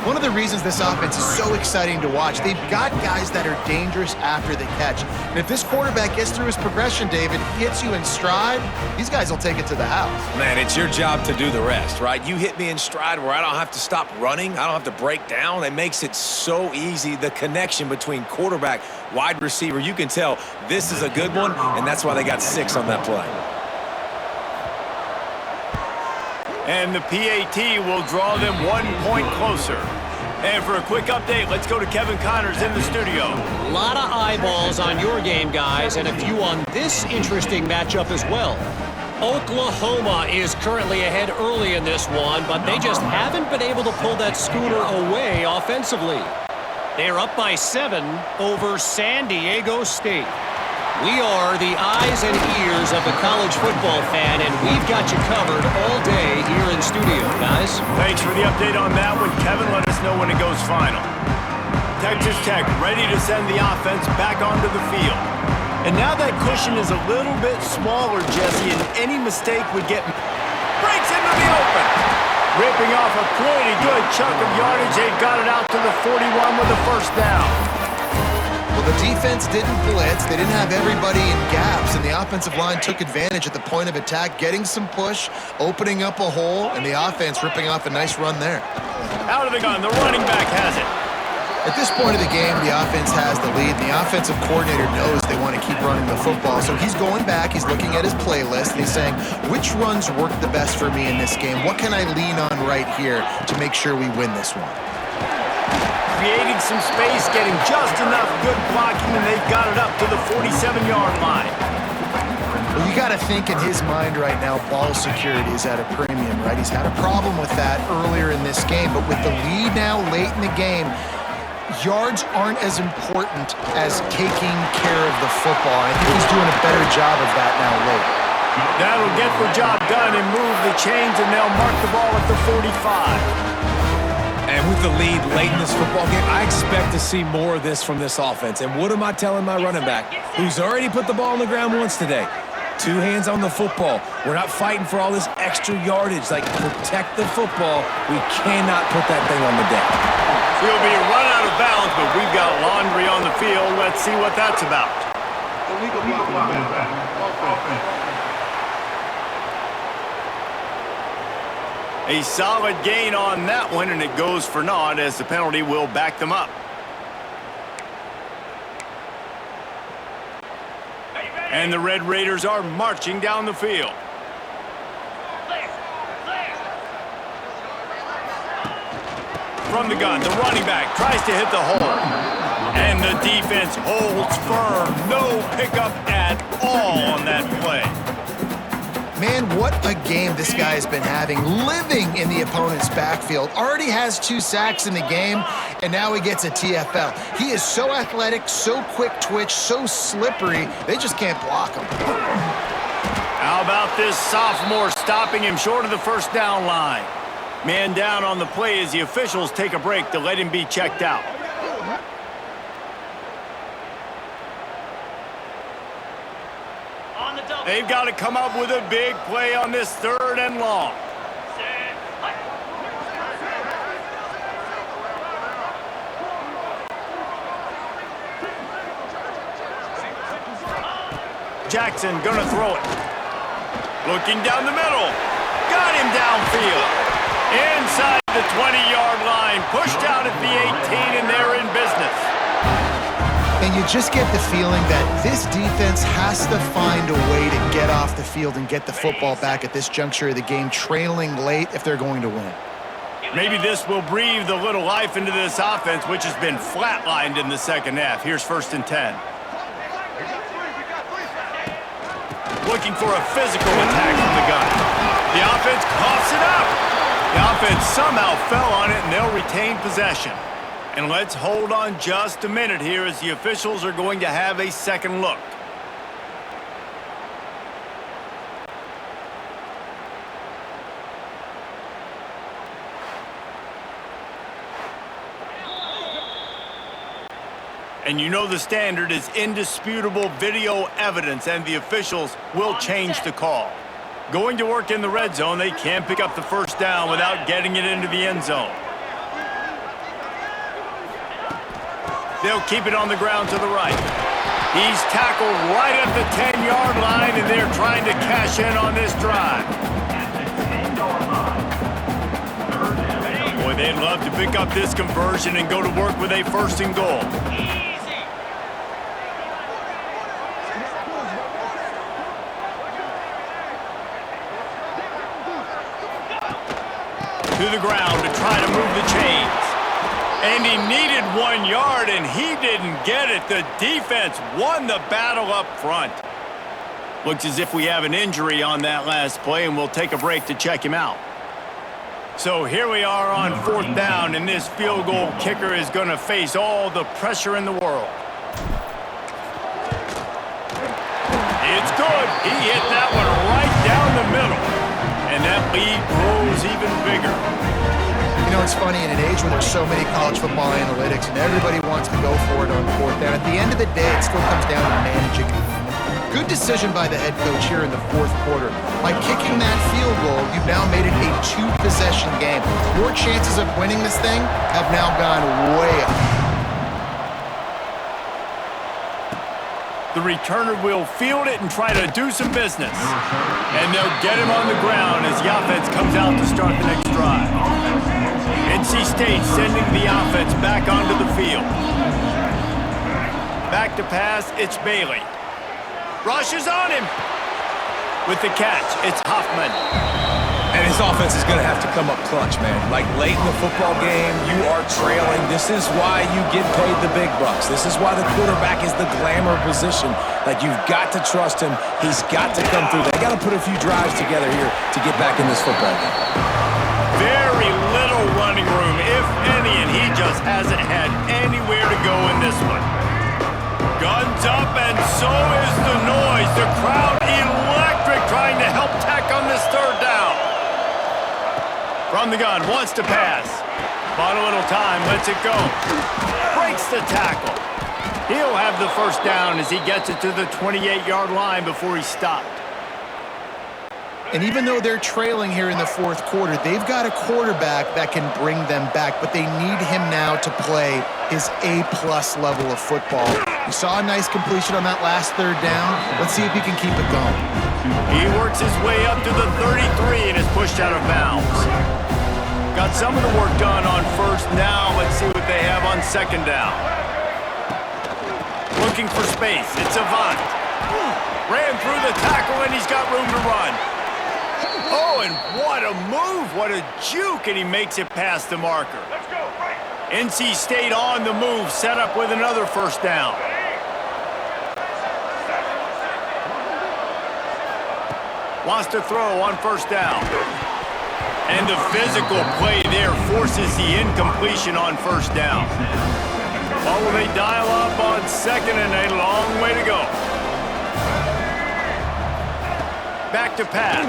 One of the reasons this offense is so exciting to watch, they've got guys that are dangerous after the catch. And if this quarterback gets through his progression, David, hits you in stride, these guys will take it to the house. Man, it's your job to do the rest, right? You hit me in stride where I don't have to stop running. I don't have to break down. It makes it so easy. The connection between quarterback, wide receiver, you can tell this is a good one, and that's why they got 6 on that play. And the PAT will draw them 1 point closer. And for a quick update, let's go to Kevin Connors in the studio. A lot of eyeballs on your game, guys, and a few on this interesting matchup as well. Oklahoma is currently ahead early in this one, but they just haven't been able to pull that scooter away offensively. They're up by 7 over San Diego State. We are the eyes and ears of the college football fan, and we've got you covered all day here in studio, guys. Thanks for the update on that one, Kevin. Let us know when it goes final. Texas Tech ready to send the offense back onto the field. And now that cushion is a little bit smaller, Jesse, and any mistake would get... Breaks into the open! Ripping off a pretty good chunk of yardage. They got it out to the 41 with a 1st down. Well, the defense didn't blitz. They didn't have everybody in gaps, and the offensive line took advantage at the point of attack, getting some push, opening up a hole, and the offense ripping off a nice run there. Out of the gun, the running back has it. At this point of the game, the offense has the lead, and the offensive coordinator knows they want to keep running the football. So he's going back, he's looking at his playlist, and he's saying, which runs work the best for me in this game? What can I lean on right here to make sure we win this one? Creating some space, getting just enough good blocking, and they've got it up to the 47-yard line. Well, you got to think in his mind right now, ball security is at a premium, right? He's had a problem with that earlier in this game, but with the lead now late in the game, yards aren't as important as taking care of the football. I think he's doing a better job of that now late. That'll get the job done and move the chains, and they'll mark the ball at the 45. the lead late in this football game, I expect to see more of this from this offense. And what am I telling my running back, who's already put the ball on the ground once today? 2 hands on the football. We're not fighting for all this extra yardage. Like, protect the football. We cannot put that thing on the deck. He'll be run out of bounds, but we've got laundry on the field. Let's see what that's about. Illegal block. Offense. A solid gain on that one, and it goes for naught as the penalty will back them up. And the Red Raiders are marching down the field. From the gun, the running back tries to hit the hole. And the defense holds firm. No pickup at all on that play. Man, what a game this guy has been having, living in the opponent's backfield. Already has 2 sacks in the game, and now he gets a TFL. He is so athletic, so quick twitch, so slippery, they just can't block him. How about this sophomore stopping him short of the first down line? Man down on the play as the officials take a break to let him be checked out. They've got to come up with a big play on this 3rd and long. Jackson gonna throw it. Looking down the middle. Got him downfield. Inside the 20-yard line. Pushed out at the 18, and they're in business. And you just get the feeling that this defense has to find a way to get off the field and get the football back at this juncture of the game, trailing late if they're going to win. Maybe this will breathe a little life into this offense, which has been flatlined in the second half. Here's 1st and 10. Looking for a physical attack from the gun. The offense coughs it up. The offense somehow fell on it, and they'll retain possession. And let's hold on just a minute here as the officials are going to have a second look. And you know the standard is indisputable video evidence, and the officials will change the call. Going to work in the red zone, they can't pick up the first down without getting it into the end zone. They'll keep it on the ground to the right. He's tackled right at the 10-yard line, and they're trying to cash in on this drive. Boy, they'd love to pick up this conversion and go to work with a 1st and goal. To the ground to try to move the chains. And he needed 1 yard, and he didn't get it. The defense won the battle up front. Looks as if we have an injury on that last play, and we'll take a break to check him out. So here we are on 4th down, and this field goal kicker is going to face all the pressure in the world. It's good. He hit that one right down the middle, and that lead grows even bigger. You know, it's funny, in an age where there's so many college football analytics and everybody wants to go for it on 4th down, at the end of the day, it still comes down to managing. Good decision by the head coach here in the 4th quarter. By kicking that field goal, you've now made it a 2-possession game. Your chances of winning this thing have now gone way up. The returner will field it and try to do some business. And they'll get him on the ground as the offense comes out to start the next drive. NC State sending the offense back onto the field. Back to pass, it's Bailey. Rushes on him. With the catch, it's Hoffman. And his offense is going to have to come up clutch, man. Like, late in the football game, you are trailing. This is why you get paid the big bucks. This is why the quarterback is the glamour position. Like, you've got to trust him. He's got to come through. They got to put a few drives together here to get back in this football game. Very little running room, if any, and he just hasn't had anywhere to go in this one. Guns up, and so is the noise. The crowd electric, trying to help tack on this 3rd down. From the gun, wants to pass. Bought a little time, lets it go. Breaks the tackle. He'll have the first down as he gets it to the 28-yard line before he stopped. And even though they're trailing here in the fourth quarter, they've got a quarterback that can bring them back, but they need him now to play his A-plus level of football. You saw a nice completion on that last third down. Let's see if he can keep it going. He works his way up to the 33 and is pushed out of bounds. Got some of the work done on first. Now let's see what they have on second down. Looking for space. It's Avant. Ran through the tackle and he's got room to run. Oh, and what a move. What a juke. And he makes it past the marker. Let's go, right. NC State on the move. Set up with another first down. Wants to throw on first down. And the physical play there forces the incompletion on first down. Oh, will they dial up on second and a long way to go. Back to pass.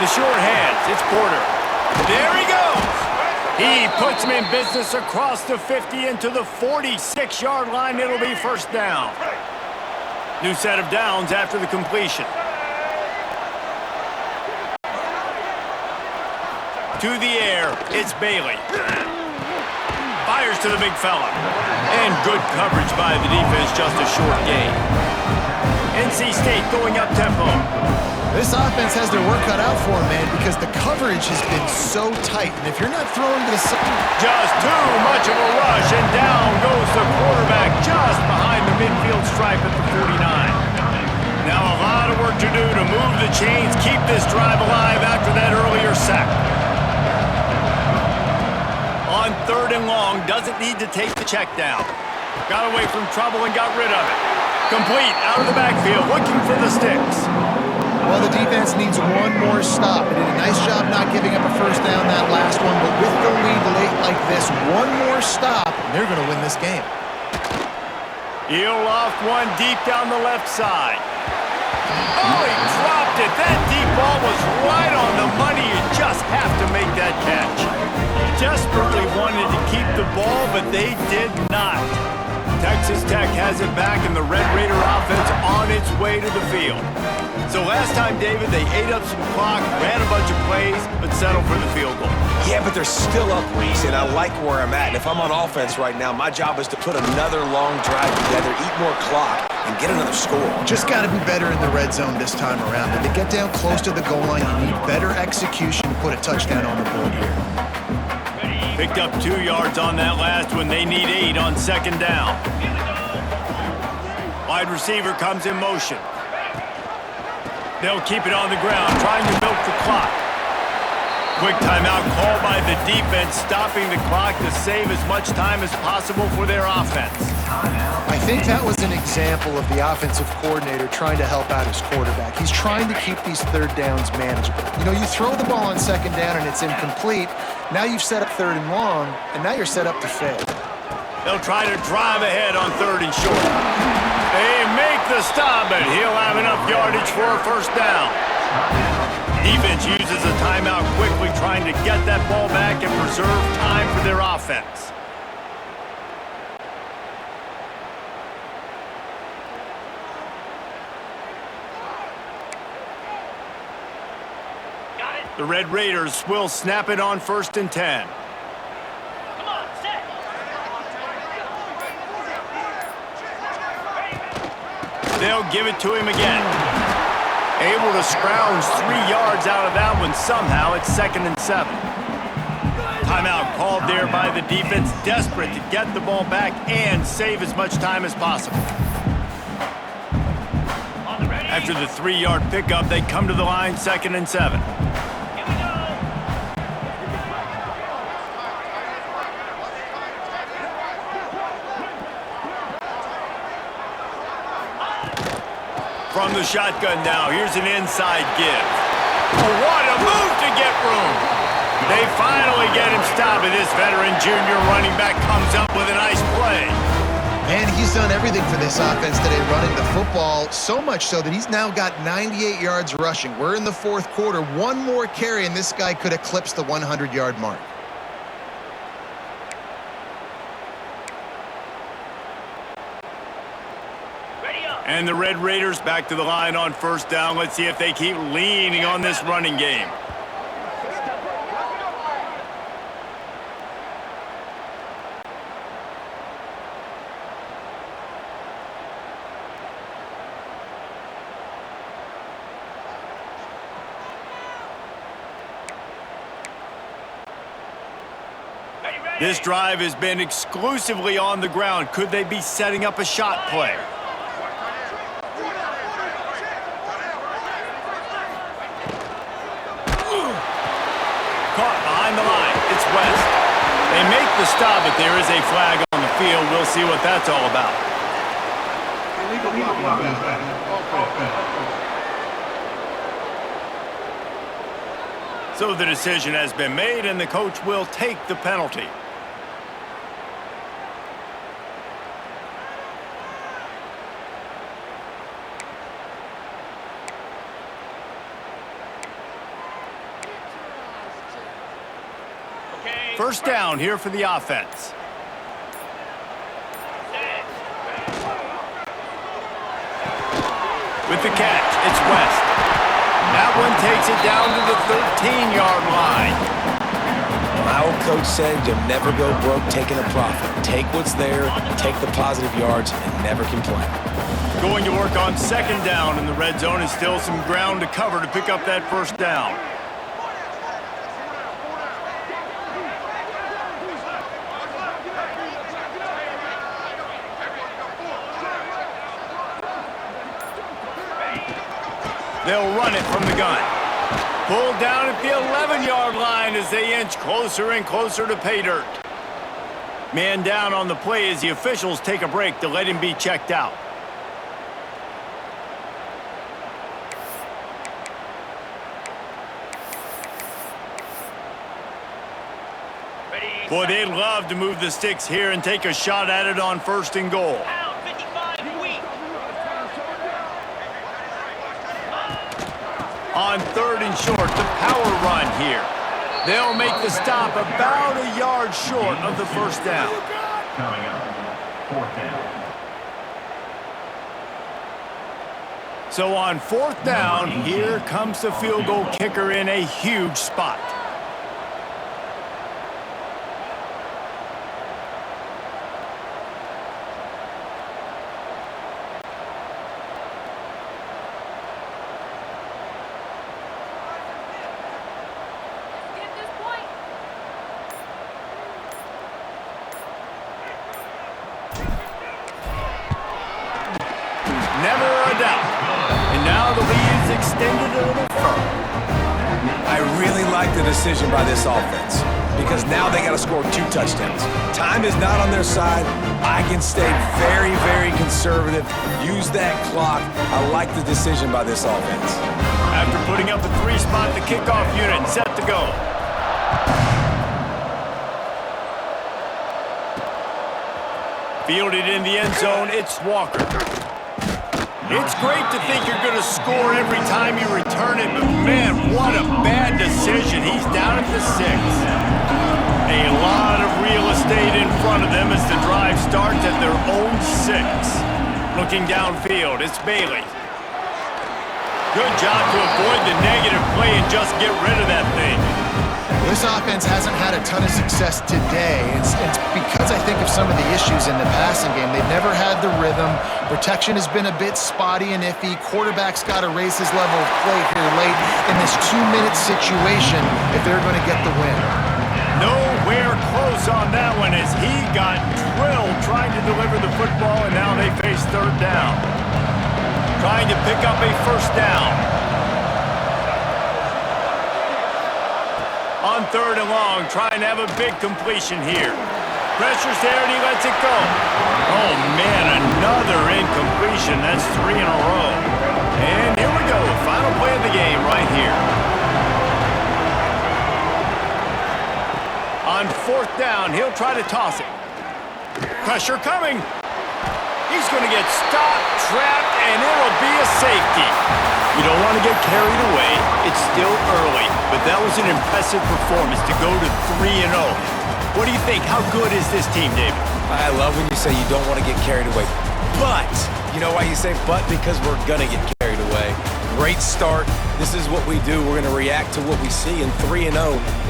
The short hands, it's Porter. There he goes. He puts him in business across the 50 into the 46-yard line. It'll be first down. New set of downs after the completion. To the air, it's Bailey. Fires to the big fella. And good coverage by the defense, just a short gain. NC State going up tempo. This offense has their work cut out for them, man, because the coverage has been so tight. And if you're not throwing to the side... Just too much of a rush, and down goes the quarterback just behind the midfield stripe at the 49. Now a lot of work to do to move the chains, keep this drive alive after that earlier sack. On third and long, doesn't need to take the check down. Got away from trouble and got rid of it. Complete, out of the backfield, looking for the sticks. Well, the defense needs one more stop. They did a nice job not giving up a first down that last one, but with the lead late like this, one more stop, and they're going to win this game. He'll loft one deep down the left side. Oh, he dropped it. That deep ball was right on the money. You just have to make that catch. Desperately wanted to keep the ball, but they did not. Texas Tech has it back, and the Red Raider offense on its way to the field. So last time, David, they ate up some clock, ran a bunch of plays, but settled for the field goal. Yeah, but they're still up, Reese, and I like where I'm at. And if I'm on offense right now, my job is to put another long drive together, eat more clock, and get another score. Just got to be better in the red zone this time around. When they get down close to the goal line, you need better execution to put a touchdown on the board here. Picked up 2 yards on that last one. They need 8 on second down. Wide receiver comes in motion. They'll keep it on the ground, trying to milk the clock. Quick timeout called by the defense, stopping the clock to save as much time as possible for their offense. I think that was an example of the offensive coordinator trying to help out his quarterback. He's trying to keep these third downs manageable. You know, you throw the ball on second down and it's incomplete. Now you've set up third and long, and now you're set up to fail. They'll try to drive ahead on third and short. They make the stop, but he'll have enough yardage for a first down. Defense uses a timeout quickly, trying to get that ball back and preserve time for their offense. The Red Raiders will snap it on 1st and 10. They'll give it to him again. Able to scrounge 3 yards out of that one somehow. It's 2nd and 7. Timeout called there by the defense, desperate to get the ball back and save as much time as possible. After the 3-yard pickup, they come to the line, 2nd and 7. From the shotgun now, here's an inside give. Oh, what a move to get room. They finally get him stopped, and this veteran junior running back comes up with a nice play. And he's done everything for this offense today, running the football, so much so that he's now got 98 yards rushing. We're in the fourth quarter. One more carry, and this guy could eclipse the 100-yard mark. And the Red Raiders back to the line on first down. Let's see if they keep leaning on this running game. This drive has been exclusively on the ground. Could they be setting up a shot play? Caught behind the line. It's West. They make the stop, but there is a flag on the field. We'll see what that's all about. So the decision has been made, and the coach will take the penalty. First down here for the offense. With the catch, it's West. That one takes it down to the 13-yard line. My old coach said you'll never go broke taking a profit. Take what's there, take the positive yards, and never complain. Going to work on second down in the red zone, and still some ground to cover to pick up that first down. They'll run it from the gun. Pulled down at the 11-yard line as they inch closer and closer to pay dirt. Man down on the play as the officials take a break to let him be checked out. Boy, they'd love to move the sticks here and take a shot at it on first and goal. On third and short, the power run here. They'll make the stop about a yard short of the first down. Coming up, fourth down. So on fourth down, here comes the field goal kicker in a huge spot. Never a doubt. And now the lead is extended a little further. I really like the decision by this offense because now they got to score 2 touchdowns. Time is not on their side. I can stay very, very conservative. Use that clock. I like the decision by this offense. After putting up a 3-spot, the kickoff unit set to go. Fielded in the end zone, it's Walker. It's great to think you're going to score every time you return it, but man, what a bad decision. He's down at the 6. A lot of real estate in front of them as the drive starts at their own 6. Looking downfield, it's Bailey. Good job to avoid the negative play and just get rid of that thing. This offense hasn't had a ton of success today. It's because I think of some of the issues in the passing game. They've never had the rhythm. Protection has been a bit spotty and iffy. Quarterback's got to raise his level of play here late in this 2-minute situation if they're going to get the win. Nowhere close on that one as he got drilled trying to deliver the football, and now they face third down. Trying to pick up a first down. On third and long, trying to have a big completion here. Pressure's there and he lets it go. Oh man, another incompletion. That's 3 in a row. And here we go, final play of the game right here. On fourth down, he'll try to toss it. Pressure coming. He's going to get stopped, trapped, and it'll be a safety. You don't want to get carried away. It's still early, but that was an impressive performance to go to 3-0. What do you think? How good is this team, David? I love when you say you don't want to get carried away. But, you know why you say but? Because we're going to get carried away. Great start. This is what we do. We're going to react to what we see, and 3-0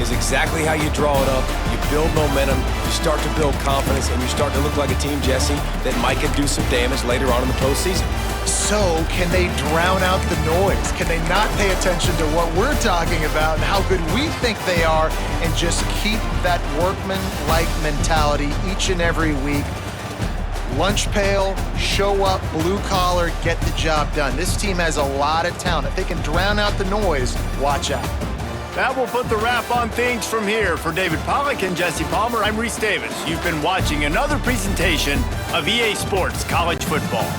is exactly how you draw it up. You build momentum, you start to build confidence, and you start to look like a team, Jesse, that might could do some damage later on in the postseason. So, can they drown out the noise? Can they not pay attention to what we're talking about and how good we think they are and just keep that workman-like mentality each and every week? Lunch pail, show up, blue collar, get the job done. This team has a lot of talent. If they can drown out the noise, watch out. That will put the wrap on things from here. For David Pollack and Jesse Palmer, I'm Reese Davis. You've been watching another presentation of EA Sports College Football.